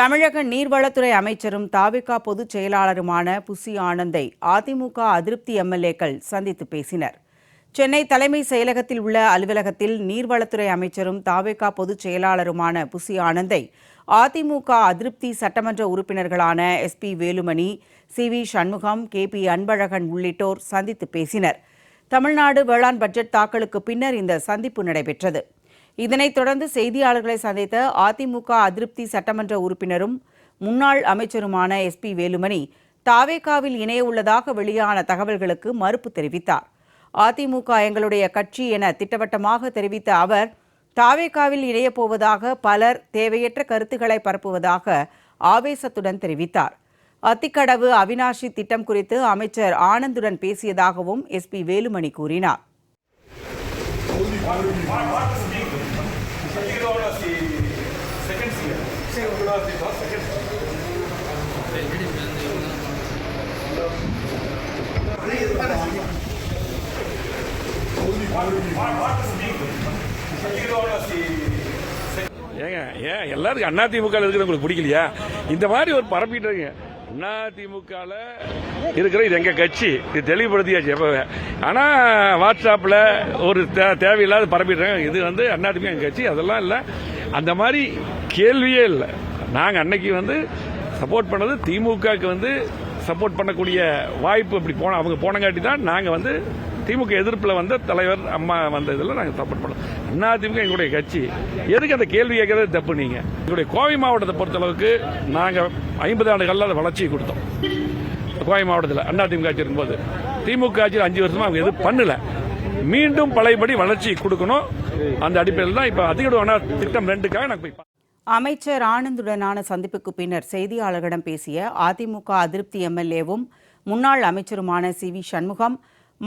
தமிழக நீர்வளத்துறை அமைச்சரும் தாவிக பொதுச் செயலாளருமான புசி ஆனந்தை அதிமுக அதிருப்தி எம்எல்ஏக்கள் சந்தித்து பேசினர். சென்னை தலைமை செயலகத்தில் உள்ள அலுவலகத்தில் நீர்வளத்துறை அமைச்சரும் தாவிக பொதுச் செயலாளருமான புசி ஆனந்தை அதிமுக அதிருப்தி சட்டமன்ற உறுப்பினர்களான S P. Velumani, CV. Shanmugam, KP. Anbazhagan உள்ளிட்டோர் சந்தித்து பேசினர். தமிழ்நாடு வேளாண் பட்ஜெட் தாக்கலுக்கு பின்னர் இந்த சந்திப்பு நடைபெற்றது. இதனைத் தொடர்ந்து செய்தியாளர்களை சந்தித்த அதிமுக அதிருப்தி சட்டமன்ற உறுப்பினரும் முன்னாள் அமைச்சருமான எஸ்.பி. வேலுமணி தாவேகாவில் இணைய உள்ளதாக வெளியான தகவல்களுக்கு மறுப்பு தெரிவித்தார். அதிமுக எங்களுடைய கட்சி என திட்டவட்டமாக தெரிவித்த அவர், தாவேகாவில் இணையப் போவதாக பலர் தேவையற்ற கருத்துக்களை பரப்புவதாக ஆவேசத்துடன் தெரிவித்தார். அத்திக்கடவு அவினாஷி திட்டம் குறித்து அமைச்சர் ஆனந்துடன் பேசியதாகவும் எஸ்.பி. வேலுமணி கூறினார். எல்லாருக்கும் அதிமுக இருக்கிறவங்களுக்கு பிடிக்கலையா? இந்த மாதிரி ஒரு பரப்பிட்டு அதிமுக இருக்கிற இது எங்க கட்சி, இது தெளிவுபடுத்தியாச்சு எப்பவே. ஆனா வாட்ஸ்அப்ல ஒரு தேவையில்லாத பரப்பிடுறாங்க. இது அதிமுக எங்க கட்சி அதெல்லாம் இல்ல, அந்த மாதிரி கேள்வியே இல்லை. நாங்க அன்னைக்கு சப்போர்ட் பண்ணது திமுகவுக்கு சப்போர்ட் பண்ணக்கூடிய வாய்ப்பு அப்படி அவங்க போனங்காட்டி தான் நாங்க திமுக எதிர்ப்புல வந்த தலைவர் அம்மா இதில் நாங்கள் சப்போர்ட் பண்ணோம். அதிமுக எங்களுடைய கட்சி. எதுக்கு அந்த கேள்வி கேட்கறது தப்பு. நீங்க எங்களுடைய கோவை மாவட்டத்தை பொறுத்தளவுக்கு நாங்கள் 50 ஆண்டுகள்ல வளர்ச்சியை கொடுத்தோம். கோவை மாவட்டத்தில் அதிமுக ஆட்சி இருக்கும்போது திமுக ஆட்சியில் 5 வருஷமா அவங்க எதுவும் பண்ணல. மீண்டும் பழையபடி வளர்ச்சி கொடுக்கணும். அந்த அடிப்படையில் தான் இப்ப அதிக திட்டம் 2க்காக நாங்கள் போய். அமைச்சர் ஆனந்துடனான சந்திப்புக்கு பின்னர் செய்தியாளர்களிடம் பேசிய அதிமுக அதிருப்தி எம்எல்ஏவும் முன்னாள் அமைச்சருமான சி.வி. சண்முகம்,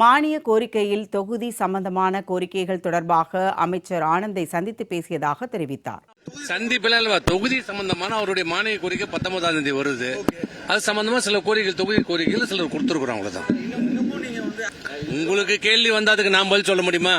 மானிய கோரிக்கையில் தொகுதி சம்பந்தமான கோரிக்கைகள் தொடர்பாக அமைச்சர் ஆனந்தை சந்தித்து பேசியதாக தெரிவித்தார். சந்திப்பில் தொகுதி சம்பந்தமான அவருடைய மானிய கோரிக்கை 19ஆம் தேதி வருது. அது சம்பந்தமா சில கோரிக்கைகள், தொகுதி கோரிக்கைகள் சிலர் கொடுத்துருக்குறோம். அவ்வளவுதான். உங்களுக்கு கேள்வி வந்தா அதுக்கு நான் பதில் சொல்ல முடியுமா?